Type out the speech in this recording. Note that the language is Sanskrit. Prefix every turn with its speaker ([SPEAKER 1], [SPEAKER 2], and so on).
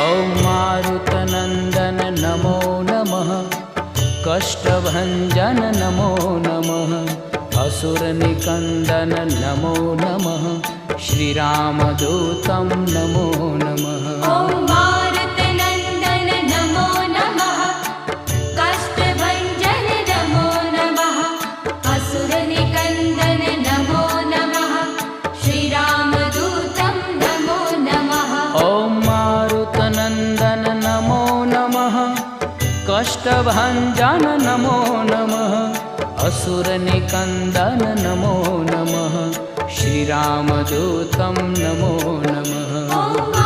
[SPEAKER 1] ॐ मारुतनन्दन नमो नमः, कष्टभञ्जन नमो नमः, असुरनिकन्दन नमो नमः, श्रीरामदूतं नमो नमः।
[SPEAKER 2] ॐ मारुतनन्दन नमो नमः, कष्टभञ्जन नमो नमः, असुरनिकन्दन नमो नमः, श्रीरामदूतं नमो नमः।
[SPEAKER 1] ॐ मारुतनन्दन नमो नमः, कष्टभञ्जन नमो नमः, असुरनिकन्दन नमो नमः, श्रीरामदूतं नमो नमः।